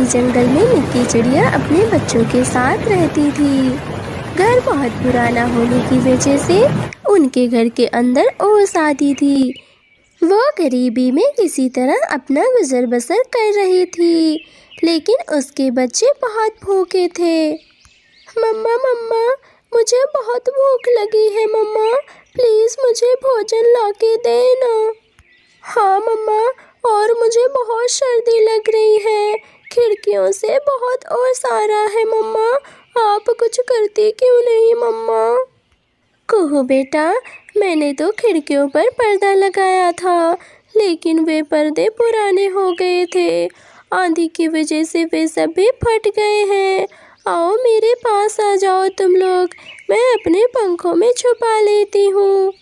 के जंगल में निक्की चिड़िया अपने बच्चों के साथ रहती थी। घर बहुत पुराना होने की वजह से उनके घर के अंदर ओस आती थी। वो गरीबी में किसी तरह अपना गुजर बसर कर रही थी, लेकिन उसके बच्चे बहुत भूखे थे। मम्मा मम्मा, मुझे बहुत भूख लगी है मम्मा, प्लीज़ मुझे भोजन ला के देना। हाँ मम्मा, और मुझे बहुत सर्दी लग रही है, खिड़कियों से बहुत ओस आ रहा है मम्मा, आप कुछ करती क्यों नहीं मम्मा? कुहू बेटा, मैंने तो खिड़कियों पर पर्दा लगाया था, लेकिन वे पर्दे पुराने हो गए थे। आंधी की वजह से वे सभी फट गए हैं। आओ मेरे पास आ जाओ तुम लोग, मैं अपने पंखों में छुपा लेती हूँ।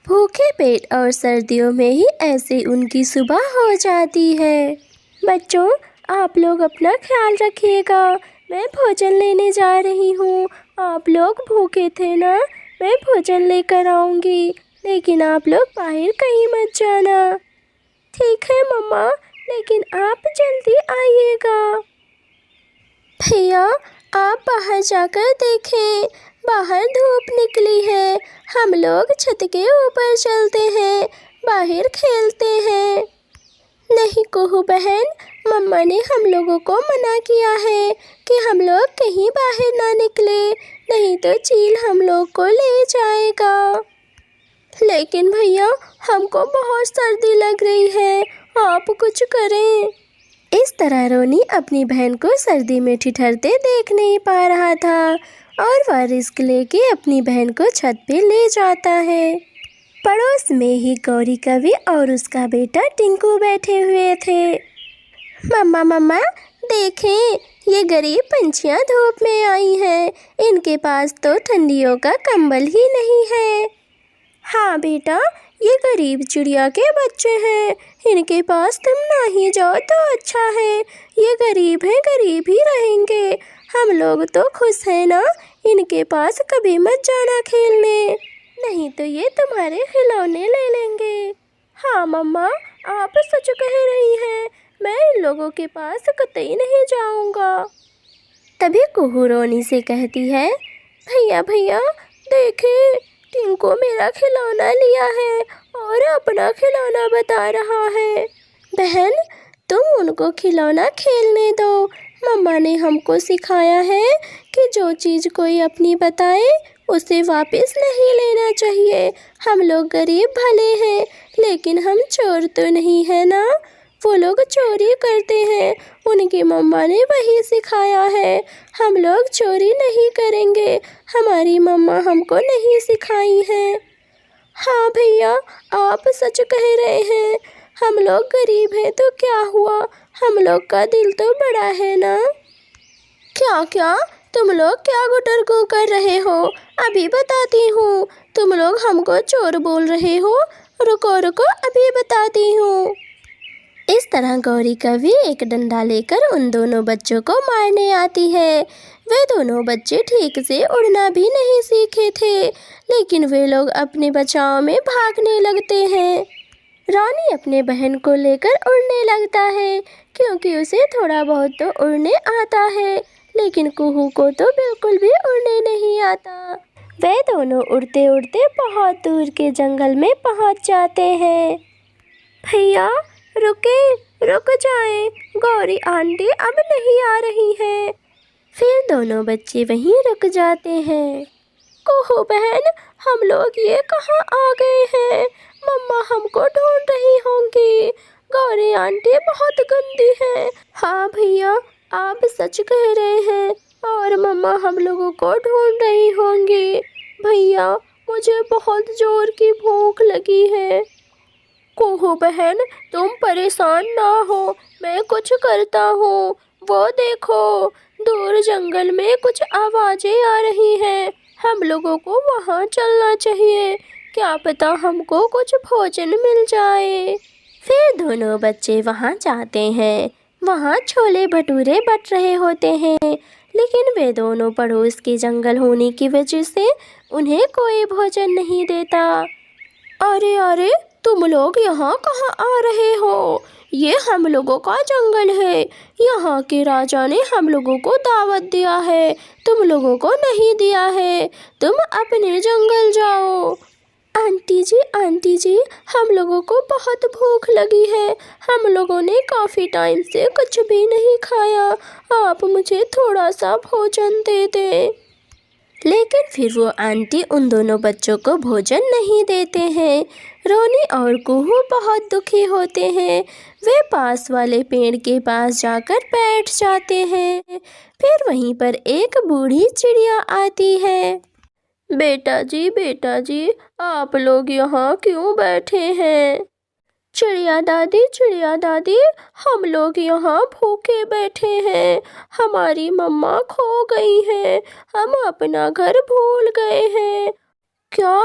भूखे पेट और सर्दियों में ही ऐसे उनकी सुबह हो जाती है। बच्चों, आप लोग अपना ख्याल रखिएगा, मैं भोजन लेने जा रही हूँ। आप लोग भूखे थे ना, मैं भोजन लेकर आऊँगी, लेकिन आप लोग बाहर कहीं मत जाना। ठीक है मम्मा, लेकिन आप जल्दी आइएगा। भैया, आप बाहर जाकर देखें, बाहर धूप निकली है, हम लोग छत के ऊपर चलते हैं, बाहर खेलते हैं। नहीं कुहू बहन, मम्मा ने हम लोगों को मना किया है कि हम लोग कहीं बाहर ना निकले, नहीं तो चील हम लोग को ले जाएगा। लेकिन भैया, हमको बहुत सर्दी लग रही है, आप कुछ करें। इस तरह रोनी अपनी बहन को सर्दी में ठिठुरते देख नहीं पा रहा था और वह रिस्क लेके अपनी बहन को छत पे ले जाता है। पड़ोस में ही गौरी कवि और उसका बेटा टिंकू बैठे हुए थे। मम्मा मम्मा, देखें, ये गरीब पंछियाँ धूप में आई हैं, इनके पास तो ठंडियों का कंबल ही नहीं है। हाँ बेटा, ये गरीब चिड़िया के बच्चे हैं, इनके पास तुम ना ही जाओ तो अच्छा है, ये गरीब हैं, गरीब ही रहेंगे, हम लोग तो खुश हैं ना, इनके पास कभी मत जाना खेलने, नहीं तो ये तुम्हारे खिलौने ले लेंगे। हाँ मम्मा, आप सच कह रही हैं, मैं इन लोगों के पास कतई नहीं जाऊंगा। तभी कुहू रोनी से कहती है, भैया भैया, देखें, टिंकू मेरा खिलौना लिया है और अपना खिलौना बता रहा है। बहन, तुम उनको खिलौना खेलने दो, मम्मा ने हमको सिखाया है कि जो चीज़ कोई अपनी बताए उसे वापस नहीं लेना चाहिए। हम लोग गरीब भले हैं, लेकिन हम चोर तो नहीं है ना, वो लोग चोरी करते हैं, उनकी मम्मा ने वही सिखाया है, हम लोग चोरी नहीं करेंगे, हमारी मम्मा हमको नहीं सिखाई है। हाँ भैया, आप सच कह रहे हैं, हम लोग गरीब हैं तो क्या हुआ, हम लोग का दिल तो बड़ा है ना। क्या क्या, तुम लोग क्या गुटर गु कर रहे हो, अभी बताती हूँ, तुम लोग हमको चोर बोल रहे हो, रुको रुको अभी बताती हूँ। इस तरह गौरी कवि एक डंडा लेकर उन दोनों बच्चों को मारने आती है। वे दोनों बच्चे ठीक से उड़ना भी नहीं सीखे थे, लेकिन वे लोग अपने बचाव में भागने लगते हैं। रानी अपने बहन को लेकर उड़ने लगता है, क्योंकि उसे थोड़ा बहुत तो उड़ने आता है, लेकिन कुहू को तो बिल्कुल भी उड़ने नहीं आता। वे दोनों उड़ते उड़ते बहुत दूर के जंगल में पहुंच जाते हैं। भैया रुक जाएं, गौरी आंटी अब नहीं आ रही है। फिर दोनों बच्चे वहीं रुक जाते हैं। कुहू बहन, हम लोग ये कहाँ आ गए हैं, मम्मा हमको ढूंढ रही होंगी, गौरी आंटी बहुत गंदी है। हाँ भैया, आप सच कह रहे हैं, और मम्मा हम लोगों को ढूंढ रही होंगी। भैया, मुझे बहुत जोर की भूख लगी है। कुहू बहन, तुम परेशान ना हो, मैं कुछ करता हूँ, वो देखो, दूर जंगल में कुछ आवाज़ें आ रही हैं, हम लोगों को वहाँ चलना चाहिए, क्या पता हमको कुछ भोजन मिल जाए। फिर दोनों बच्चे वहाँ जाते हैं। वहाँ छोले भटूरे बट रहे होते हैं, लेकिन वे दोनों पड़ोस के जंगल होने की वजह से उन्हें कोई भोजन नहीं देता। अरे अरे, तुम लोग यहाँ कहाँ आ रहे हो? ये हम लोगों का जंगल है। यहाँ के राजा ने हम लोगों को दावत दिया है, तुम लोगों को नहीं दिया है। तुम अपने जंगल जाओ। आंटी जी, हम लोगों को बहुत भूख लगी है। हम लोगों ने काफ़ी टाइम से कुछ भी नहीं खाया। आप मुझे थोड़ा सा भोजन दे दें। लेकिन फिर वो आंटी उन दोनों बच्चों को भोजन नहीं देते हैं। रोनी और कुहू बहुत दुखी होते हैं। वे पास वाले पेड़ के पास जाकर बैठ जाते हैं। फिर वहीं पर एक बूढ़ी चिड़िया आती है। बेटा जी, आप लोग यहाँ क्यों बैठे हैं? चिड़िया दादी, हम लोग यहाँ भूखे बैठे हैं। हमारी मम्मा खो गई हैं। हम अपना घर भूल गए हैं। क्या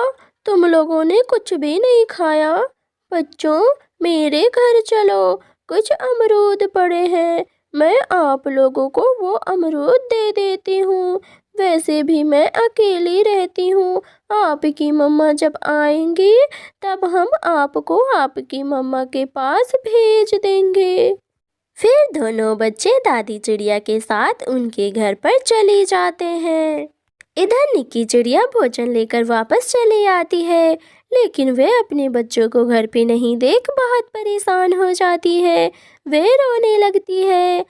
तुम लोगों ने कुछ भी नहीं खाया? बच्चों, मेरे घर चलो, कुछ अमरूद पड़े हैं। मैं आप लोगों को वो अमरूद दे देती हूँ। वैसे भी मैं अकेली रहती हूँ। आपकी मम्मा जब आएंगी तब हम आपको आपकी मम्मा के पास भेज देंगे। फिर दोनों बच्चे दादी चिड़िया के साथ उनके घर पर चले जाते हैं। इधर निक्की चिड़िया भोजन लेकर वापस चली आती है, लेकिन वे अपने बच्चों को घर पे नहीं देख बहुत परेशान हो जाती है। वे रोने लगती है।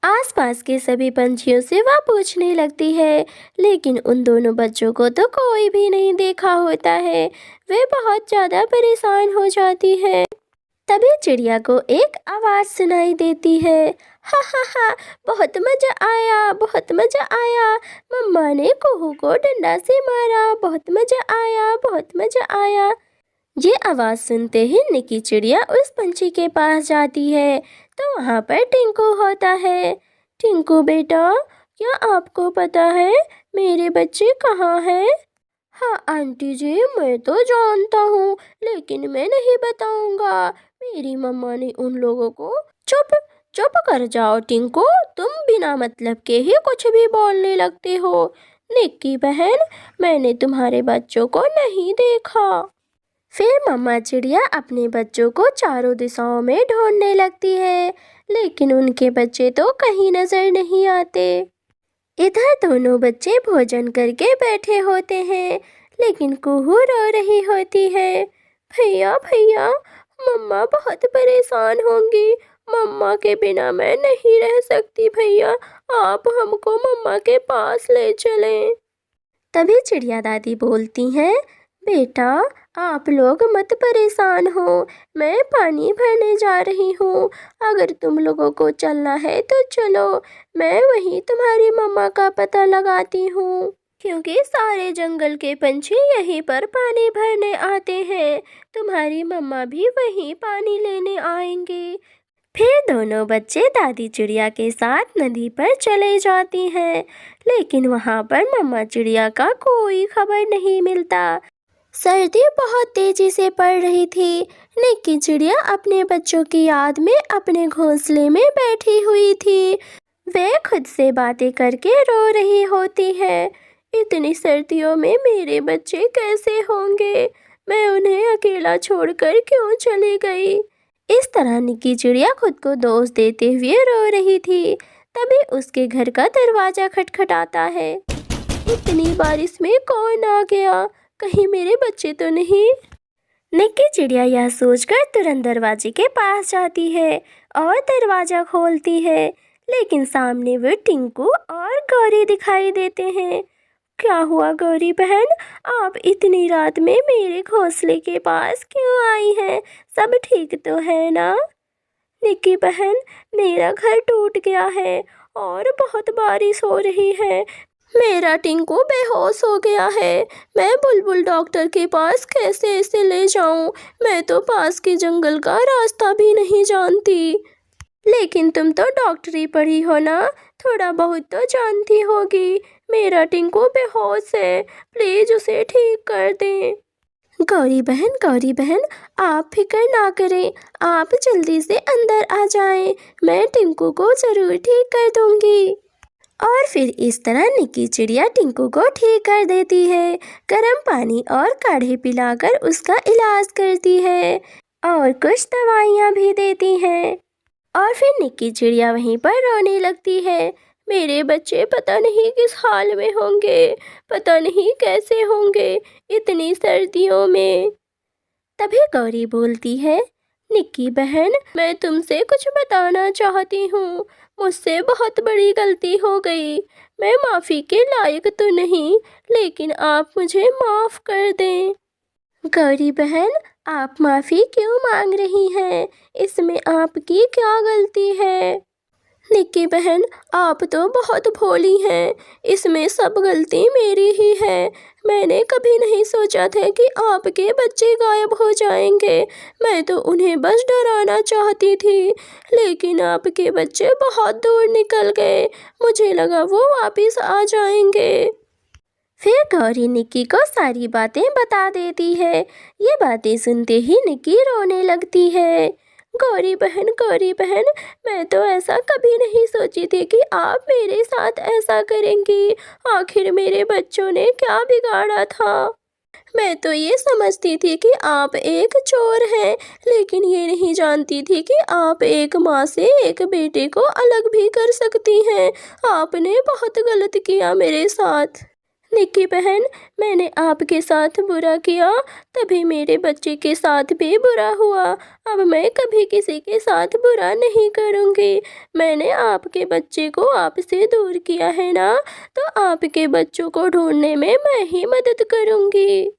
आसपास के सभी पंछियों से वह पूछने लगती है, लेकिन उन दोनों बच्चों को तो कोई भी नहीं देखा होता है। वे बहुत ज़्यादा परेशान हो जाती है। तभी चिड़िया को एक आवाज़ सुनाई देती है। हा हा हा, बहुत मज़ा आया। मम्मा ने कुहू को डंडा से मारा। बहुत मज़ा आया। ये आवाज़ सुनते ही निक्की चिड़िया उस पंछी के पास जाती है, तो वहाँ पर टिंकू होता है। टिंकू बेटा, क्या आपको पता है मेरे बच्चे कहाँ हैं? हाँ आंटी जी, मैं तो जानता हूँ, लेकिन मैं नहीं बताऊँगा। मेरी मम्मा ने उन लोगों को चुप कर जाओ टिंकू, तुम बिना मतलब के ही कुछ भी बोलने लगते हो। निक्की बहन, मैंने तुम्हारे बच्चों को नहीं देखा। फिर मम्मा चिड़िया अपने बच्चों को चारों दिशाओं में ढूंढने लगती है, लेकिन उनके बच्चे तो कहीं नजर नहीं आते। इधर दोनों बच्चे भोजन करके बैठे होते हैं, लेकिन कुहू रो रही होती है। भैया, मम्मा बहुत परेशान होंगी। मम्मा के बिना मैं नहीं रह सकती। भैया, आप हमको मम्मा के पास ले चलें। तभी चिड़िया दादी बोलती हैं, बेटा, आप लोग मत परेशान हो। मैं पानी भरने जा रही हूँ। अगर तुम लोगों को चलना है तो चलो, मैं वहीं तुम्हारी मम्मा का पता लगाती हूँ, क्योंकि सारे जंगल के पंछी यहीं पर पानी भरने आते हैं। तुम्हारी मम्मा भी वहीं पानी लेने आएंगे। फिर दोनों बच्चे दादी चिड़िया के साथ नदी पर चले जाती हैं, लेकिन वहाँ पर मम्मा चिड़िया का कोई खबर नहीं मिलता। सर्दी बहुत तेजी से पड़ रही थी। निक्की चिड़िया अपने बच्चों की याद में अपने घोंसले में बैठी हुई थी। वे खुद से बातें करके रो रही होती है। इतनी सर्दियों में मेरे बच्चे कैसे होंगे? मैं उन्हें अकेला छोड़कर क्यों चली गई? इस तरह निक्की चिड़िया खुद को दोष देते हुए रो रही थी। तभी उसके घर का दरवाज़ा खटखटाता है। इतनी बारिश में कौन आ गया? कहीं मेरे बच्चे तो नहीं? निक्की चिड़िया यह सोचकर तुरंत दरवाजे के पास जाती है और दरवाज़ा खोलती है, लेकिन सामने वो टिंकू और गौरी दिखाई देते हैं। क्या हुआ गौरी बहन, आप इतनी रात में मेरे घोंसले के पास क्यों आई हैं? सब ठीक तो है ना? निक्की बहन, मेरा घर टूट गया है और बहुत बारिश हो रही है। मेरा टिंकू बेहोश हो गया है। मैं बुलबुल डॉक्टर के पास कैसे इसे ले जाऊं? मैं तो पास के जंगल का रास्ता भी नहीं जानती। लेकिन तुम तो डॉक्टरी पढ़ी हो ना, थोड़ा बहुत तो जानती होगी। मेरा टिंकू बेहोश है, प्लीज़ उसे ठीक कर दें। गौरी बहन, आप फिक्र ना करें, आप जल्दी से अंदर आ जाएं। मैं टिंकू को ज़रूर ठीक कर दूंगी। और फिर इस तरह निक्की चिड़िया टिंकू को ठीक कर देती है। गर्म पानी और काढ़े पिलाकर उसका इलाज करती है और कुछ दवाइयाँ भी देती हैं। और फिर निक्की चिड़िया वहीं पर रोने लगती है। मेरे बच्चे पता नहीं किस हाल में होंगे, पता नहीं कैसे होंगे इतनी सर्दियों में। तभी गौरी बोलती है, निक्की बहन, मैं तुमसे कुछ बताना चाहती हूँ। मुझसे बहुत बड़ी गलती हो गई। मैं माफ़ी के लायक तो नहीं, लेकिन आप मुझे माफ़ कर दें। गौरी बहन, आप माफ़ी क्यों मांग रही हैं? इसमें आपकी क्या गलती है? निक्की बहन, आप तो बहुत भोली हैं। इसमें सब गलती मेरी ही है। मैंने कभी नहीं सोचा था कि आपके बच्चे गायब हो जाएंगे। मैं तो उन्हें बस डराना चाहती थी, लेकिन आपके बच्चे बहुत दूर निकल गए। मुझे लगा वो वापस आ जाएंगे। फिर गौरी निक्की को सारी बातें बता देती है। ये बातें सुनते ही निक्की रोने लगती है। गौरी बहन, मैं तो ऐसा कभी नहीं सोची थी कि आप मेरे साथ ऐसा करेंगी। आखिर मेरे बच्चों ने क्या बिगाड़ा था? मैं तो ये समझती थी कि आप एक चोर हैं, लेकिन ये नहीं जानती थी कि आप एक माँ से एक बेटे को अलग भी कर सकती हैं। आपने बहुत गलत किया मेरे साथ। निक्की बहन, मैंने आपके साथ बुरा किया, तभी मेरे बच्चे के साथ भी बुरा हुआ। अब मैं कभी किसी के साथ बुरा नहीं करूँगी। मैंने आपके बच्चे को आपसे दूर किया है ना, तो आपके बच्चों को ढूंढने में मैं ही मदद करूँगी।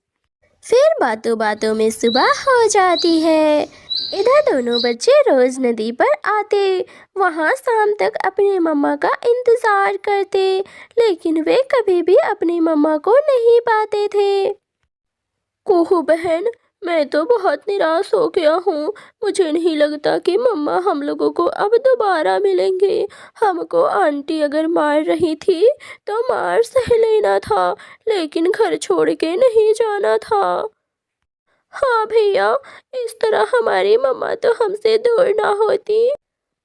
फिर बातों बातों में सुबह हो जाती है। इधर दोनों बच्चे रोज नदी पर आते, वहाँ शाम तक अपनी मम्मा का इंतजार करते, लेकिन वे कभी भी अपनी मम्मा को नहीं पाते थे। कोहू बहन, मैं तो बहुत निराश हो गया हूँ। मुझे नहीं लगता कि मम्मा हम लोगों को अब दोबारा मिलेंगे। हमको आंटी अगर मार रही थी तो मार सह लेना था, लेकिन घर छोड़ के नहीं जाना था। हाँ भैया, इस तरह हमारी मम्मा तो हमसे दूर ना होती।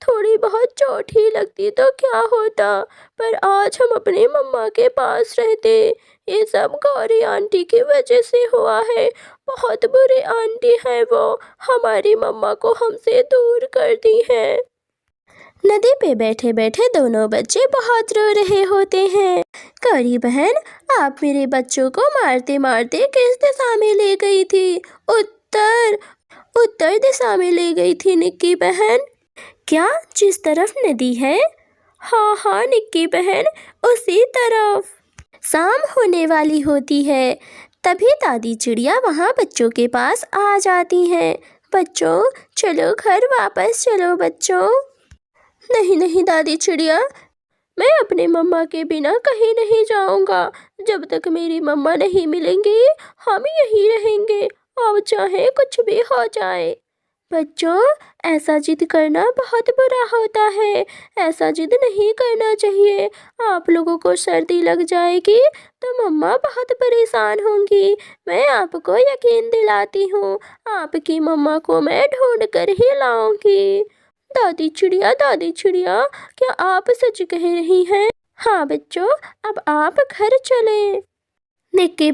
थोड़ी बहुत चोट ही लगती तो क्या होता, पर आज हम अपनी मम्मा के पास रहते। ये सब गौरी आंटी की वजह से हुआ है। बहुत बुरे आंटी हैं वो, हमारी मम्मा को हमसे दूर कर दी है। नदी पे बैठे बैठे दोनों बच्चे बहुत रो रहे होते हैं। गौरी बहन, आप मेरे बच्चों को मारते मारते किस दिशा में ले गई थी? उत्तर उत्तर दिशा में ले गई थी निक्की बहन। क्या? जिस तरफ नदी है? हाँ निक्की बहन, उसी तरफ। शाम होने वाली होती है, तभी दादी चिड़िया वहाँ बच्चों के पास आ जाती हैं। बच्चों, चलो घर वापस चलो बच्चों। नहीं दादी चिड़िया, मैं अपने मम्मा के बिना कहीं नहीं जाऊंगा। जब तक मेरी मम्मा नहीं मिलेंगी हम यहीं रहेंगे, अब चाहे कुछ भी हो जाए। बच्चों, ऐसा जिद करना बहुत बुरा होता है। ऐसा जिद नहीं करना चाहिए। आप लोगों को सर्दी लग जाएगी तो मम्मा बहुत परेशान होंगी। मैं आपको यकीन दिलाती हूँ, आपकी मम्मा को मैं ढूंढ कर ही लाऊंगी। दादी चिड़िया, क्या आप सच कह रही हैं? हाँ बच्चों, अब आप घर चलें। निक्की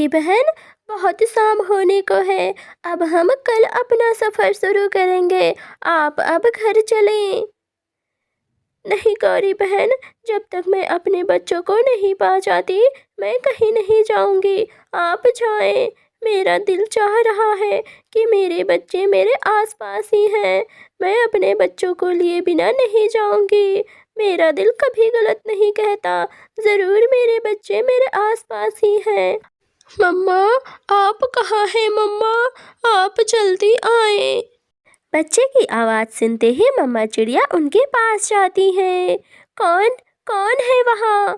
बहन, बहुत शाम होने को है। अब हम कल अपना सफ़र शुरू करेंगे। आप अब घर चलें। नहीं गौरी बहन, जब तक मैं अपने बच्चों को नहीं पा जाती मैं कहीं नहीं जाऊंगी। आप जाएं। मेरा दिल चाह रहा है कि मेरे बच्चे मेरे आसपास ही हैं। मैं अपने बच्चों को लिए बिना नहीं जाऊंगी। मेरा दिल कभी गलत नहीं कहता। ज़रूर मेरे बच्चे मेरे आसपास ही हैं। मम्मा, आप कहाँ हैं मम्मा? आप जल्दी आएं। बच्चे की आवाज़ सुनते ही मम्मा चिड़िया उनके पास जाती हैं। कौन है वहाँ?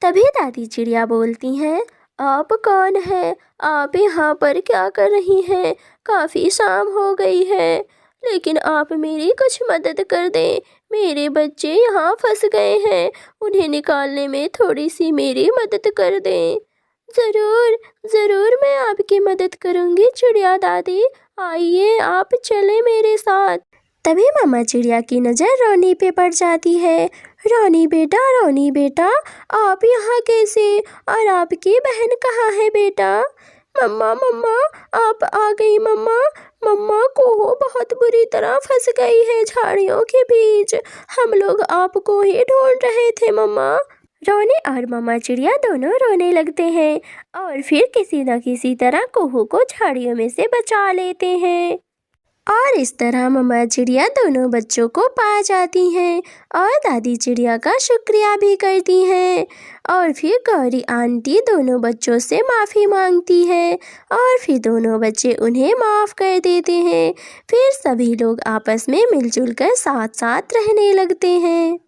तभी दादी चिड़िया बोलती हैं, आप कौन हैं? आप यहाँ पर क्या कर रही हैं? काफ़ी शाम हो गई है, लेकिन आप मेरी कुछ मदद कर दें। मेरे बच्चे यहाँ फंस गए हैं, उन्हें निकालने में थोड़ी सी मेरी मदद कर दें। ज़रूर मैं आपकी मदद करूँगी चिड़िया दादी। आइए, आप चलें मेरे साथ। तभी मम्मा चिड़िया की नज़र रोनी पे पड़ जाती है। रोनी बेटा, आप यहाँ कैसे, और आपकी बहन कहाँ है बेटा? मम्मा आप आ गई मम्मा। मम्मा कोहो बहुत बुरी तरह फंस गई है झाड़ियों के बीच। हम लोग आपको ही ढूंढ रहे थे मम्मा। रोनी और मम्मा चिड़िया दोनों रोने लगते हैं और फिर किसी न किसी तरह कोहू को झाड़ियों में से बचा लेते हैं। और इस तरह मम्मा चिड़िया दोनों बच्चों को पा जाती हैं और दादी चिड़िया का शुक्रिया भी करती हैं। और फिर गौरी आंटी दोनों बच्चों से माफ़ी मांगती है और फिर दोनों बच्चे उन्हें माफ़ कर देते हैं। फिर सभी लोग आपस में मिलजुल कर साथ साथ रहने लगते हैं।